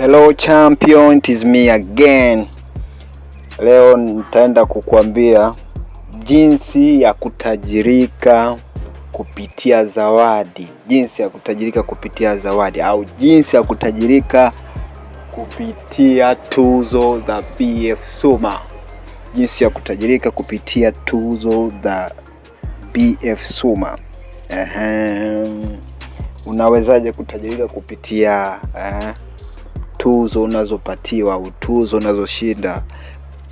Hello champion, it is me again. Leo nitaenda kukuambia jinsi ya kutajirika kupitia zawadi. Jinsi ya kutajirika kupitia zawadi au jinsi ya kutajirika kupitia tuzo za BF Suma. Jinsi ya kutajirika kupitia tuzo za BF Suma. Unawezaje kutajirika kupitia tuzo unazopatiwa au tuzo unazoshinda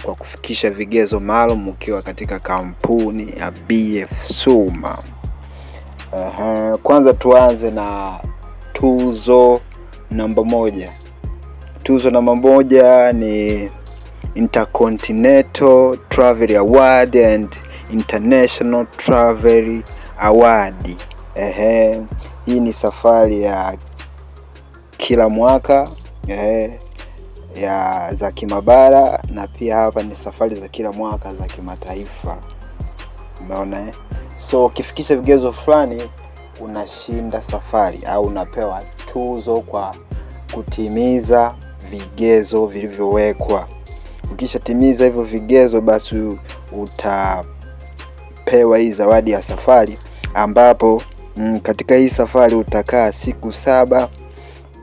kwa kufikisha vigezo maalum ukiwa katika kampuni ya BF Suma. Kwanza tuanze na tuzo namba moja. Tuzo namba moja ni Intercontinental Travel Award and International Travel Award. Hii ni safari ya kila mwaka ya za kimabara, na pia hapa ni safari za kila mwaka za kimataifa. Umeona So ukifikisha vigezo fulani unashinda safari au unapewa tuzo kwa kutimiza vigezo vilivyowekwa. Ukishatimiza hivyo vigezo, basi utapewa hii zawadi ya safari, ambapo katika hii safari utakaa siku 7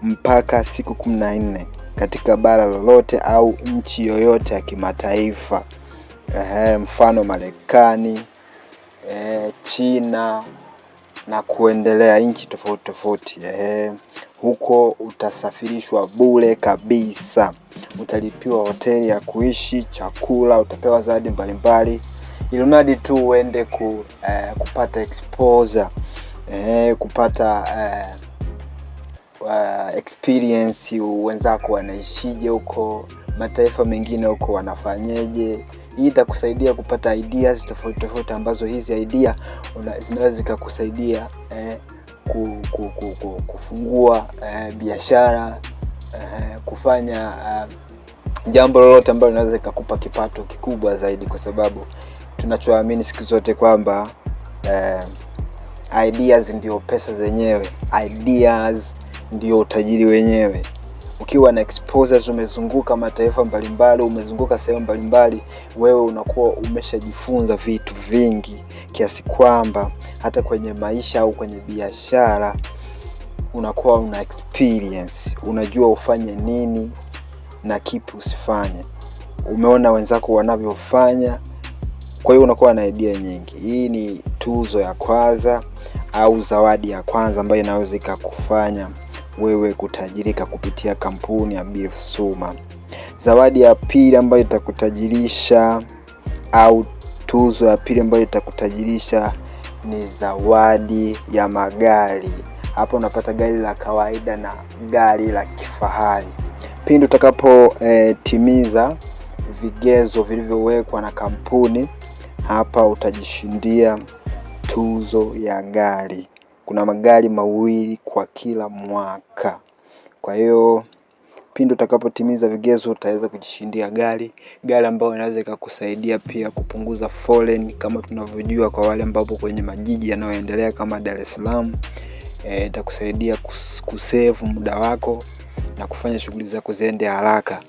mpaka siku 14 katika bara lolote au nchi yoyote ya kimataifa. Mfano Marekani, China na kuendelea, nchi tofauti tofauti. Huko utasafirishwa bure kabisa. Utalipiwa hoteli ya kuishi, chakula, utapewa zawadi mbalimbali, ili mradi tu uende kupata exposure, kupata experience wenzako wanaishije huko, mataifa mengine huko wanafanyeje. Hii itakusaidia kupata ideas tofauti tofauti, ambazo hizi idea zinaweza zikakusaidia kufungua biashara, kufanya jambo lolote ambalo linaweza kukupa kipato kikubwa zaidi, kwa sababu tunachoamini siku zote kwamba ideas ndio pesa zenyewe. Ideas ndio utajiri wenyewe. Ukiwa na exposures, umezunguka mataifa mbalimbali, umezunguka sehemu mbalimbali, wewe unakuwa umeshajifunza vitu vingi kiasi kwamba hata kwenye maisha au kwenye biashara unakuwa una experience, unajua ufanye nini na kipi usifanye. Umeona wenzako wanavyofanya, kwa hiyo unakuwa na idea nyingi. Hii ni tuzo ya kwanza au zawadi ya kwanza ambayo inaweza ikakufanya wewe kutajirika kupitia kampuni ya BF Suma. Zawadi ya pili ambayo itakutajirisha au tuzo ya pili ambayo itakutajirisha ni zawadi ya magari. Hapo unapata gari la kawaida na gari la kifahari. Pindi utakapo timiza vigezo vilivyowekwa na kampuni, hapa utajishindia tuzo ya gari. Kuna magari 2 kwa kila mwaka. Kwa hiyo pindi utakapotimiza vigezo utaweza kujishindia gari ambayo inaweza ikakusaidia pia kupunguza foleni, kama tunavyojua kwa wale ambao kwenye majiji yanayoendelea kama Dar es Salaam. Itakusaidia kusave muda wako na kufanya shughuli zako ziende haraka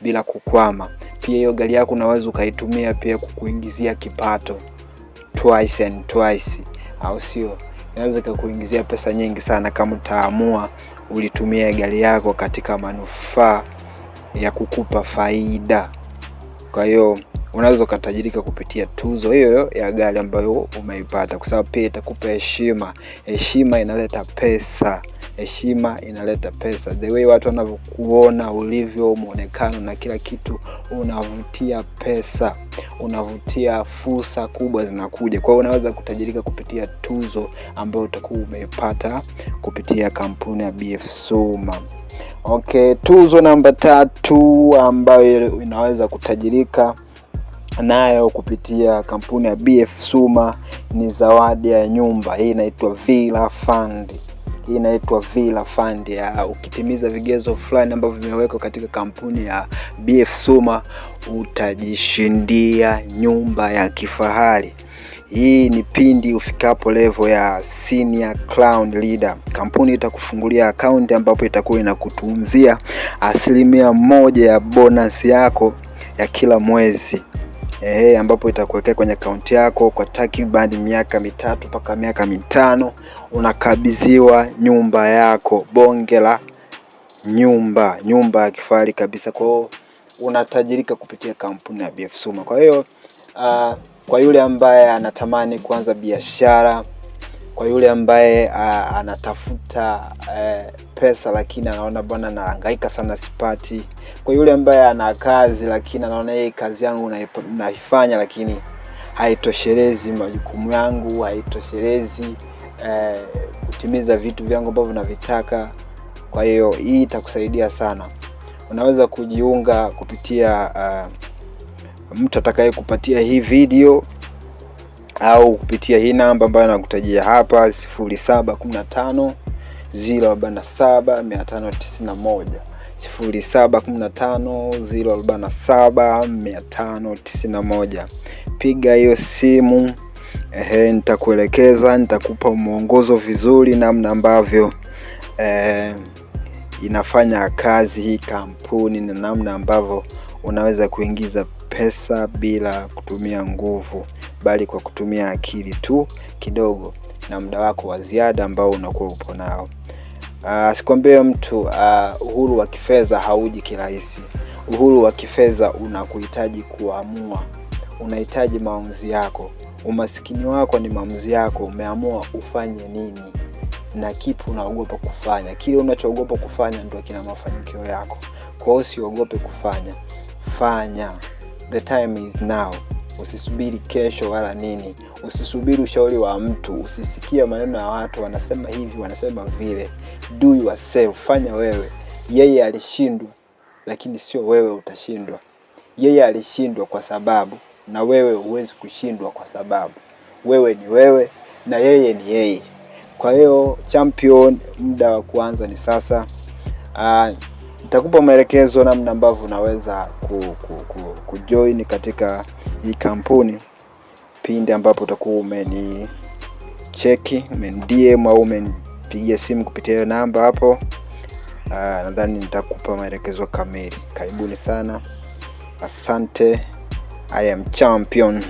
bila kukwama. Pia hiyo gari yako unaweza ukaitumia pia kukuingizia kipato twice and twice, au sio? Inaweza kukuingizia pesa nyingi sana kama utaamua ulitumia gari yako katika manufaa ya kukupa faida. Kwa hiyo unaweza kutajirika kupitia tuzo hiyo ya gari ambayo umeipata, kwa sababu pia itakupa heshima. Heshima inaleta pesa. Heshima inaleta pesa. The way watu wanavyokuona, ulivyo, muonekano na kila kitu, unavutia pesa, unavutia fursa kubwa zinakuja. Kwa hiyo unaweza kutajirika kupitia tuzo ambayo utakuwa umeipata kupitia kampuni ya BF Suma. Tuzo namba 3 ambayo inaweza kutajirika nayo kupitia kampuni ya BF Suma ni zawadi ya nyumba. Hii inaitwa Villa Fund. Ukitimiza vigezo fulani ambavyo vimewekwa katika kampuni ya BF Suma utajishindia nyumba ya kifahari. Hii ni pindi ufikapo level ya senior cloud leader. Kampuni itakufungulia account ambapo itakuwa inakutunzia 1% ya bonus yako ya kila mwezi. Ambapo itakuwekea kwenye account yako kwa takriban miaka 3 mpaka miaka 5. Unakabidhiwa nyumba yako, bonge la nyumba ya kifahari kabisa. Kwa hiyo unatajirika kupitia kampuni ya BF Suma. Kwa hiyo kwa yule ambaye anatamani kuanza biashara, kwa yule ambaye anatafuta pesa lakini anaona bwana nahangaika sana sipati, kwa yule ambaye ana kazi lakini anaona hii kazi yangu naifanya lakini haitoshelezi majukumu yangu, haitoshelezi kutimiza vitu vyangu ambavyo navitaka. Kwa hiyo hii itakusaidia sana. Unaweza kujiunga kupitia mtu atakaye kupatia hii video au kupitia hii namba ambayo nakutajia hapa 0715 047 591, 0715 047 591. Piga hiyo simu, nitakuelekeza, nitakupa mwongozo vizuri namna ambavyo inafanya kazi hii kampuni na namna ambavyo unaweza kuingiza pesa bila kutumia nguvu, bali kwa kutumia akili tu kidogo na muda wako wa ziada ambao unakuwa upo nao. Sikwambie mtu uhuru wa kifedha hauji kirahisi. Uhuru wa kifedha unakuhitaji kuamua. Unahitaji maamuzi yako. Umasikini wako ni maamuzi yako. Umeamua ufanye nini na kipi unaogopa kufanya. Kile unachoogopa kufanya ndio kina mafanikio yako. Kwa hiyo usiogope kufanya. Fanya. The time is now. Usisubiri kesho wala nini. Usisubiri ushauri wa mtu. Usisikie maneno ya watu wanasema hivi, wanasema vile. Do yourself. Fanya wewe. Yeye alishindwa lakini sio wewe utashindwa. Yeye alishindwa kwa sababu na wewe huwezi kushindwa kwa sababu wewe ni wewe na yeye ni yeye. Kwa hiyo champion, muda wa kuanza ni sasa. Nitakupa maelekezo namna ambavyo unaweza kujoin katika hii kampuni pindi ambapo utakuwa umenicheki, DM au umenipigia simu kupitia namba hapo. Nadhani nitakupa maelekezo kamili. Karibuni sana. Asante. I am champion.